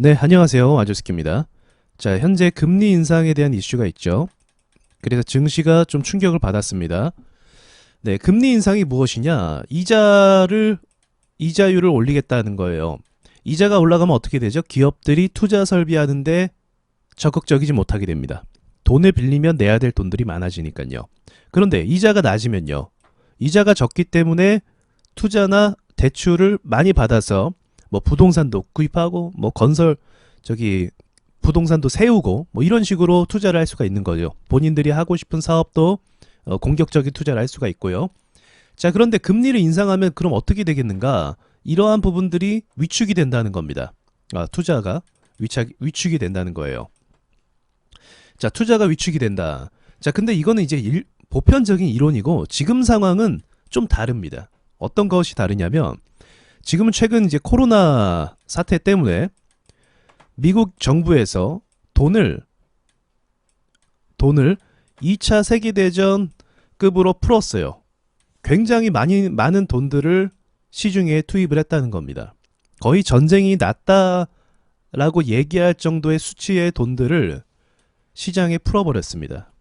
네, 안녕하세요. 아조스키입니다. 자, 현재 금리 인상에 대한 이슈가 있죠. 그래서 증시가 좀 충격을 받았습니다. 네, 금리 인상이 무엇이냐? 이자율을 올리겠다는 거예요. 이자가 올라가면 어떻게 되죠? 기업들이 투자 설비하는데 적극적이지 못하게 됩니다. 돈을 빌리면 내야 될 돈들이 많아지니까요. 그런데 이자가 낮으면요. 이자가 적기 때문에 투자나 대출을 많이 받아서 뭐 부동산도 구입하고 뭐 건설 부동산도 세우고 뭐 이런 식으로 투자를 할 수가 있는 거죠. 본인들이 하고 싶은 사업도 공격적인 투자를 할 수가 있고요. 자, 그런데 금리를 인상하면 그럼 어떻게 되겠는가? 이러한 부분들이 위축이 된다는 겁니다. 투자가 위축이 된다는 거예요. 자, 투자가 위축이 된다. 자, 근데 이거는 이제 보편적인 이론이고 지금 상황은 좀 다릅니다. 어떤 것이 다르냐면 지금은 최근 이제 코로나 사태 때문에 미국 정부에서 돈을 2차 세계대전급으로 풀었어요. 굉장히 많은 돈들을 시중에 투입을 했다는 겁니다. 거의 전쟁이 났다라고 얘기할 정도의 수치의 돈들을 시장에 풀어버렸습니다.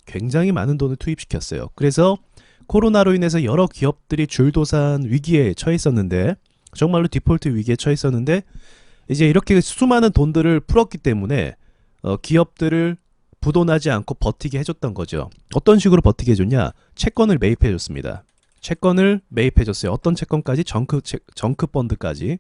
굉장히 많은 돈을 투입시켰어요. 그래서 코로나로 인해서 여러 기업들이 줄도산 위기에 처했었는데, 정말로 디폴트 위기에 처했었는데, 이제 이렇게 수많은 돈들을 풀었기 때문에 기업들을 부도나지 않고 버티게 해줬던 거죠. 어떤 식으로 버티게 해줬냐? 채권을 매입해줬습니다. 채권을 매입해줬어요. 어떤 채권까지? 정크 펀드까지.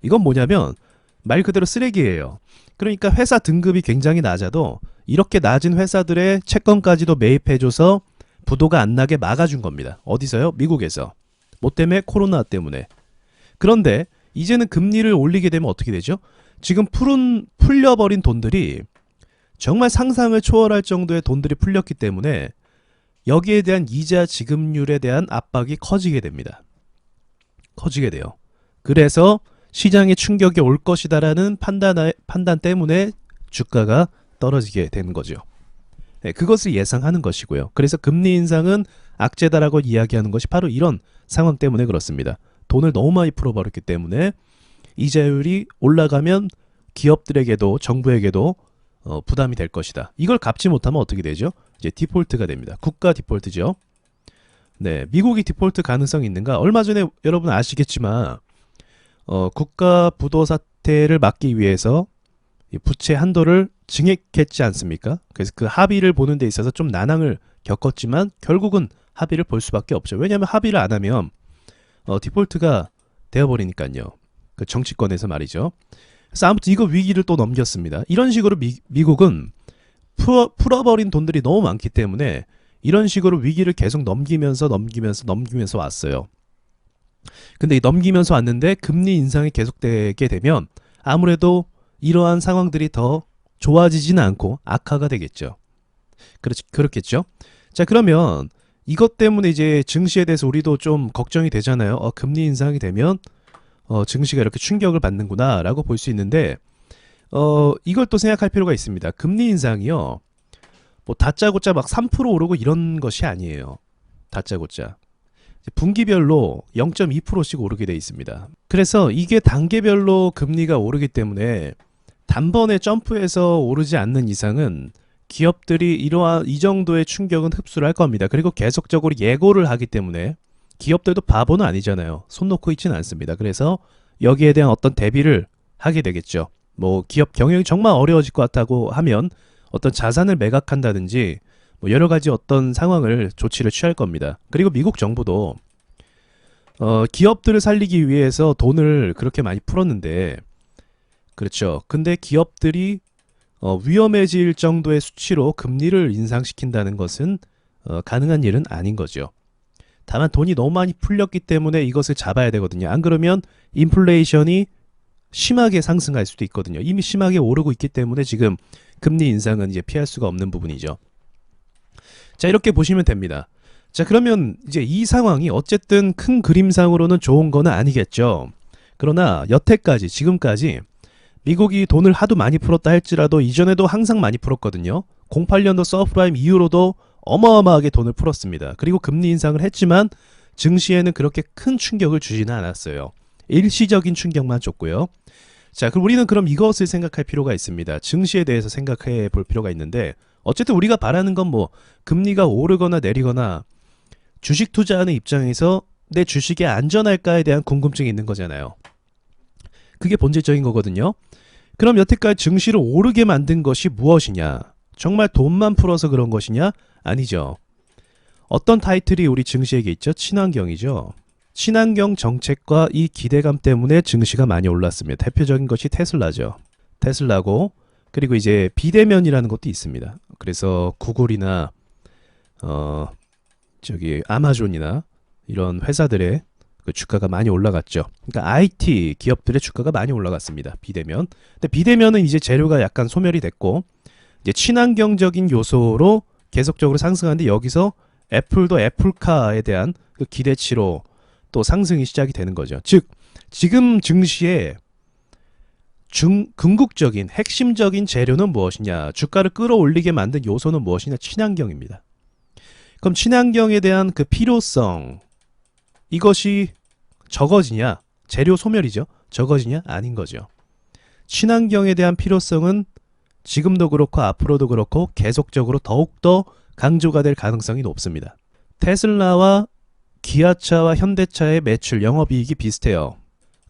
이건 뭐냐면 말 그대로 쓰레기예요. 그러니까 회사 등급이 굉장히 낮아도 이렇게 낮은 회사들의 채권까지도 매입해줘서 부도가 안 나게 막아준 겁니다. 어디서요? 미국에서. 뭐 때문에? 코로나 때문에. 그런데 이제는 금리를 올리게 되면 어떻게 되죠? 지금 풀려버린 돈들이 정말 상상을 초월할 정도의 돈들이 풀렸기 때문에 여기에 대한 이자 지급률에 대한 압박이 커지게 됩니다. 커지게 돼요. 그래서 시장에 충격이 올 것이다라는 판단 때문에 주가가 떨어지게 되는 거죠. 네, 그것을 예상하는 것이고요. 그래서 금리 인상은 악재다라고 이야기하는 것이 바로 이런 상황 때문에 그렇습니다. 돈을 너무 많이 풀어버렸기 때문에 이자율이 올라가면 기업들에게도 정부에게도 부담이 될 것이다. 이걸 갚지 못하면 어떻게 되죠? 이제 디폴트가 됩니다. 국가 디폴트죠. 네, 미국이 디폴트 가능성이 있는가? 얼마 전에 여러분 아시겠지만 국가 부도 사태를 막기 위해서 부채 한도를 증액했지 않습니까? 그래서 그 합의를 보는 데 있어서 좀 난항을 겪었지만 결국은 합의를 볼 수밖에 없죠. 왜냐하면 합의를 안 하면 디폴트가 되어버리니까요. 그 정치권에서 말이죠. 그래서 아무튼 이거 위기를 또 넘겼습니다. 이런 식으로 미국은 풀어버린 돈들이 너무 많기 때문에 이런 식으로 위기를 계속 넘기면서 왔어요. 근데 넘기면서 왔는데 금리 인상이 계속되게 되면 아무래도 이러한 상황들이 더 좋아지지는 않고 악화가 되겠죠. 그렇겠죠. 자, 그러면 이것 때문에 이제 증시에 대해서 우리도 좀 걱정이 되잖아요. 금리 인상이 되면 증시가 이렇게 충격을 받는구나 라고 볼 수 있는데 이걸 또 생각할 필요가 있습니다. 금리 인상이요, 뭐 다짜고짜 막 3% 오르고 이런 것이 아니에요. 다짜고짜 분기별로 0.2%씩 오르게 돼 있습니다. 그래서 이게 단계별로 금리가 오르기 때문에 단번에 점프해서 오르지 않는 이상은 기업들이 이 정도의 충격은 흡수를 할 겁니다. 그리고 계속적으로 예고를 하기 때문에 기업들도 바보는 아니잖아요. 손 놓고 있지는 않습니다. 그래서 여기에 대한 어떤 대비를 하게 되겠죠. 뭐 기업 경영이 정말 어려워질 것 같다고 하면 어떤 자산을 매각한다든지 뭐 여러 가지 어떤 조치를 취할 겁니다. 그리고 미국 정부도 기업들을 살리기 위해서 돈을 그렇게 많이 풀었는데, 그렇죠. 근데 기업들이 위험해질 정도의 수치로 금리를 인상시킨다는 것은 가능한 일은 아닌 거죠. 다만 돈이 너무 많이 풀렸기 때문에 이것을 잡아야 되거든요. 안 그러면 인플레이션이 심하게 상승할 수도 있거든요. 이미 심하게 오르고 있기 때문에 지금 금리 인상은 이제 피할 수가 없는 부분이죠. 자, 이렇게 보시면 됩니다. 자, 그러면 이제 이 상황이 어쨌든 큰 그림상으로는 좋은 건 아니겠죠. 그러나 여태까지 지금까지 미국이 돈을 하도 많이 풀었다 할지라도 이전에도 항상 많이 풀었거든요. 08년도 서프라임 이후로도 어마어마하게 돈을 풀었습니다. 그리고 금리 인상을 했지만 증시에는 그렇게 큰 충격을 주지는 않았어요. 일시적인 충격만 줬고요. 자, 그럼 우리는 그럼 이것을 생각할 필요가 있습니다. 증시에 대해서 생각해 볼 필요가 있는데, 어쨌든 우리가 바라는 건 뭐 금리가 오르거나 내리거나 주식 투자하는 입장에서 내 주식이 안전할까에 대한 궁금증이 있는 거잖아요. 그게 본질적인 거거든요. 그럼 여태까지 증시를 오르게 만든 것이 무엇이냐? 정말 돈만 풀어서 그런 것이냐? 아니죠. 어떤 타이틀이 우리 증시에게 있죠? 친환경이죠. 친환경 정책과 이 기대감 때문에 증시가 많이 올랐습니다. 대표적인 것이 테슬라죠. 테슬라고, 그리고 이제 비대면이라는 것도 있습니다. 그래서 구글이나 아마존이나 이런 회사들의 그 주가가 많이 올라갔죠. 그러니까 IT 기업들의 주가가 많이 올라갔습니다. 비대면. 근데 비대면은 이제 재료가 약간 소멸이 됐고, 이제 친환경적인 요소로 계속적으로 상승하는데, 여기서 애플도 애플카에 대한 그 기대치로 또 상승이 시작이 되는 거죠. 즉, 지금 증시에 궁극적인 핵심적인 재료는 무엇이냐, 주가를 끌어올리게 만든 요소는 무엇이냐, 친환경입니다. 그럼 친환경에 대한 그 필요성, 이것이 적어지냐, 재료 소멸이죠. 적어지냐, 아닌 거죠. 친환경에 대한 필요성은 지금도 그렇고 앞으로도 그렇고 계속적으로 더욱더 강조가 될 가능성이 높습니다. 테슬라와 기아차와 현대차의 매출, 영업이익이 비슷해요.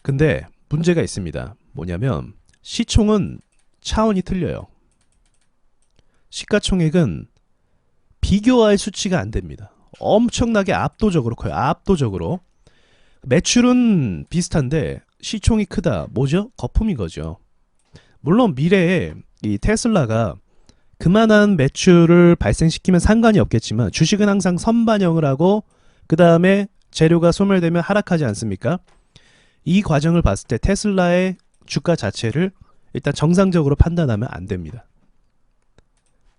근데 문제가 있습니다. 뭐냐면 시총은 차원이 틀려요. 시가총액은 비교할 수치가 안 됩니다. 엄청나게 압도적으로 커요. 압도적으로. 매출은 비슷한데 시총이 크다. 뭐죠? 거품인 거죠. 물론 미래에 이 테슬라가 그만한 매출을 발생시키면 상관이 없겠지만, 주식은 항상 선반영을 하고 그 다음에 재료가 소멸되면 하락하지 않습니까? 이 과정을 봤을 때 테슬라의 주가 자체를 일단 정상적으로 판단하면 안 됩니다.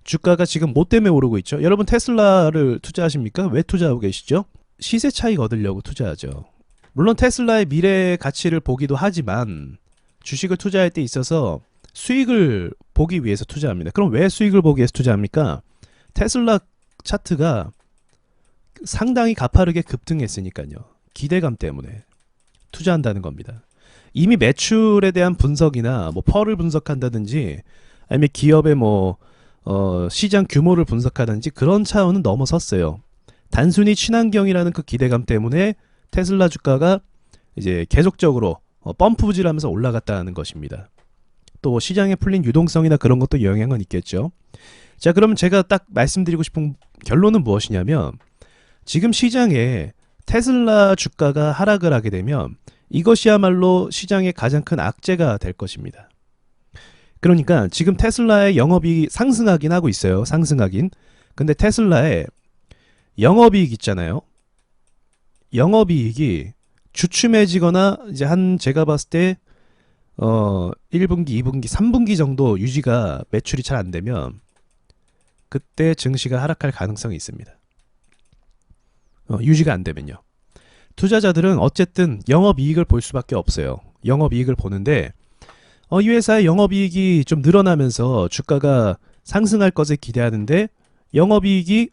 주가가 지금 뭐 때문에 오르고 있죠? 여러분 테슬라를 투자하십니까? 왜 투자하고 계시죠? 시세 차익 얻으려고 투자하죠. 물론 테슬라의 미래 가치를 보기도 하지만 주식을 투자할 때 있어서 수익을 보기 위해서 투자합니다. 그럼 왜 수익을 보기 위해서 투자합니까? 테슬라 차트가 상당히 가파르게 급등했으니까요. 기대감 때문에 투자한다는 겁니다. 이미 매출에 대한 분석이나 뭐 펄을 분석한다든지 아니면 기업의 시장 규모를 분석하든지 그런 차원은 넘어섰어요. 단순히 친환경이라는 그 기대감 때문에 테슬라 주가가 이제 계속적으로 펌프질하면서 올라갔다는 것입니다. 또 시장에 풀린 유동성이나 그런 것도 영향은 있겠죠. 자, 그럼 제가 딱 말씀드리고 싶은 결론은 무엇이냐면, 지금 시장에 테슬라 주가가 하락을 하게 되면 이것이야말로 시장의 가장 큰 악재가 될 것입니다. 그러니까 지금 테슬라의 영업이익이 상승하긴 하고 있어요. 상승하긴. 근데 테슬라의 영업이익 있잖아요. 영업이익이 주춤해지거나 이제 제가 봤을 때 1분기, 2분기, 3분기 정도 유지가 매출이 잘 안 되면 그때 증시가 하락할 가능성이 있습니다. 유지가 안 되면요. 투자자들은 어쨌든 영업이익을 볼 수밖에 없어요. 영업이익을 보는데 이 회사의 영업이익이 좀 늘어나면서 주가가 상승할 것을 기대하는데 영업이익이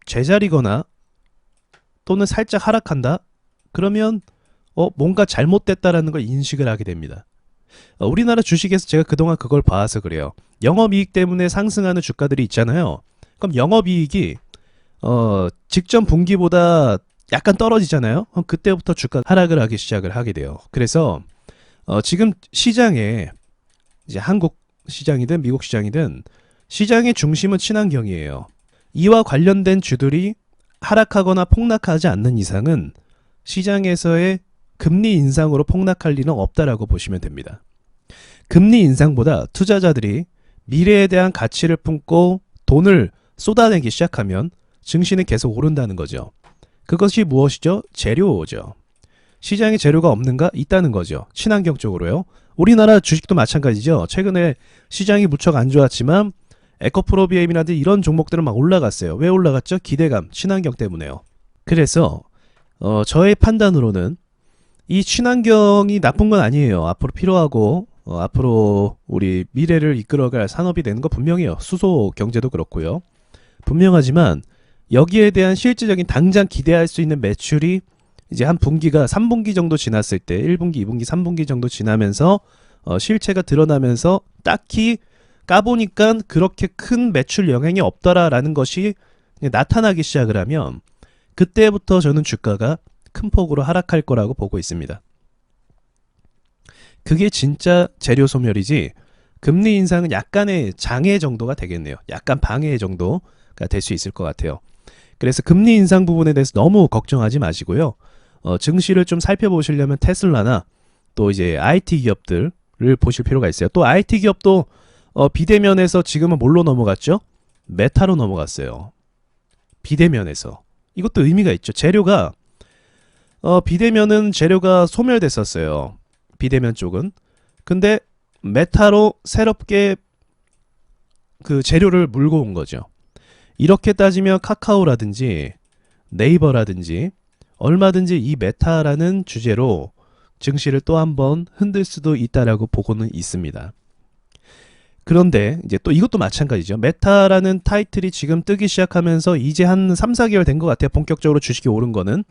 제자리거나 또는 살짝 하락한다? 그러면 뭔가 잘못됐다라는 걸 인식을 하게 됩니다. 우리나라 주식에서 제가 그동안 그걸 봐서 그래요. 영업이익 때문에 상승하는 주가들이 있잖아요. 그럼 영업이익이 직전 분기보다 약간 떨어지잖아요. 그럼 그때부터 주가 하락을 하기 시작을 하게 돼요. 그래서 지금 시장에 이제 한국 시장이든 미국 시장이든 시장의 중심은 친환경이에요. 이와 관련된 주들이 하락하거나 폭락하지 않는 이상은 시장에서의 금리 인상으로 폭락할 일은 없다라고 보시면 됩니다. 금리 인상보다 투자자들이 미래에 대한 가치를 품고 돈을 쏟아내기 시작하면 증시는 계속 오른다는 거죠. 그것이 무엇이죠? 재료죠. 시장에 재료가 없는가? 있다는 거죠. 친환경 쪽으로요. 우리나라 주식도 마찬가지죠. 최근에 시장이 무척 안 좋았지만 에코프로비엠이라든지 이런 종목들은 막 올라갔어요. 왜 올라갔죠? 기대감, 친환경 때문에요. 그래서 저의 판단으로는 이 친환경이 나쁜 건 아니에요. 앞으로 필요하고 앞으로 우리 미래를 이끌어갈 산업이 되는 거 분명해요. 수소 경제도 그렇고요. 분명하지만 여기에 대한 실질적인 당장 기대할 수 있는 매출이 이제 한 분기가 3분기 정도 지났을 때 1분기, 2분기, 3분기 정도 지나면서 실체가 드러나면서 딱히 까보니까 그렇게 큰 매출 영향이 없더라라는 것이 나타나기 시작을 하면 그때부터 저는 주가가 큰 폭으로 하락할 거라고 보고 있습니다. 그게 진짜 재료 소멸이지 금리 인상은 약간의 장애 정도가 되겠네요. 약간 방해 정도가 될 수 있을 것 같아요. 그래서 금리 인상 부분에 대해서 너무 걱정하지 마시고요. 증시를 좀 살펴보시려면 테슬라나 또 이제 IT 기업들을 보실 필요가 있어요. 또 IT 기업도 비대면에서 지금은 뭘로 넘어갔죠? 메타로 넘어갔어요. 비대면에서. 이것도 의미가 있죠. 재료가 비대면은 재료가 소멸됐었어요. 비대면 쪽은. 근데 메타로 새롭게 그 재료를 물고 온 거죠. 이렇게 따지면 카카오라든지 네이버라든지 얼마든지 이 메타라는 주제로 증시를 또 한번 흔들 수도 있다라고 보고는 있습니다. 그런데 이제 또 이것도 마찬가지죠. 메타라는 타이틀이 지금 뜨기 시작하면서 이제 한 3, 4개월 된 것 같아요. 본격적으로 주식이 오른 거는.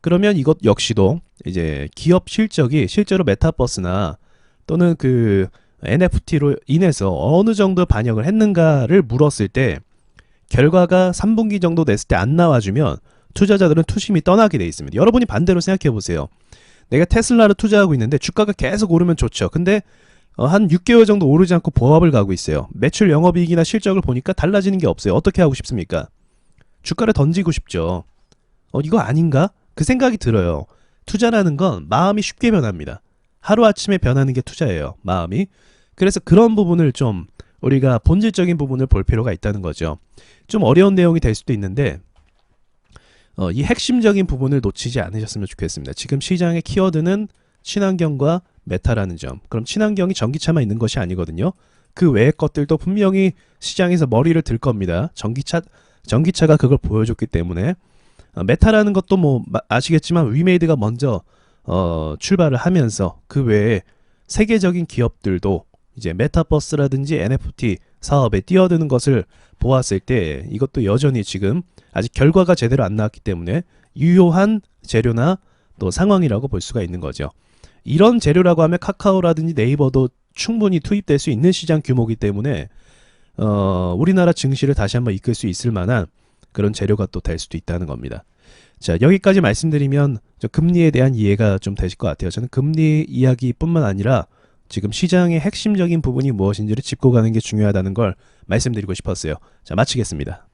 그러면 이것 역시도 이제 기업 실적이 실제로 메타버스나 또는 그 NFT로 인해서 어느 정도 반영을 했는가를 물었을 때 결과가 3분기 정도 됐을 때 안 나와주면 투자자들은 투심이 떠나게 돼 있습니다. 여러분이 반대로 생각해 보세요. 내가 테슬라를 투자하고 있는데 주가가 계속 오르면 좋죠. 근데 한 6개월 정도 오르지 않고 보합을 가고 있어요. 매출 영업이익이나 실적을 보니까 달라지는 게 없어요. 어떻게 하고 싶습니까? 주가를 던지고 싶죠. 이거 아닌가? 그 생각이 들어요. 투자라는 건 마음이 쉽게 변합니다. 하루아침에 변하는 게 투자예요. 마음이. 그래서 그런 부분을 좀 우리가 본질적인 부분을 볼 필요가 있다는 거죠. 좀 어려운 내용이 될 수도 있는데 이 핵심적인 부분을 놓치지 않으셨으면 좋겠습니다. 지금 시장의 키워드는 친환경과 메타라는 점. 그럼 친환경이 전기차만 있는 것이 아니거든요. 그 외의 것들도 분명히 시장에서 머리를 들 겁니다. 전기차가 그걸 보여줬기 때문에 메타라는 것도 뭐 아시겠지만 위메이드가 먼저 출발을 하면서 그 외에 세계적인 기업들도 이제 메타버스라든지 NFT 사업에 뛰어드는 것을 보았을 때 이것도 여전히 지금 아직 결과가 제대로 안 나왔기 때문에 유효한 재료나 또 상황이라고 볼 수가 있는 거죠. 이런 재료라고 하면 카카오라든지 네이버도 충분히 투입될 수 있는 시장 규모이기 때문에 우리나라 증시를 다시 한번 이끌 수 있을 만한 그런 재료가 또 될 수도 있다는 겁니다. 자, 여기까지 말씀드리면 금리에 대한 이해가 좀 되실 것 같아요. 저는 금리 이야기뿐만 아니라 지금 시장의 핵심적인 부분이 무엇인지를 짚고 가는 게 중요하다는 걸 말씀드리고 싶었어요. 자, 마치겠습니다.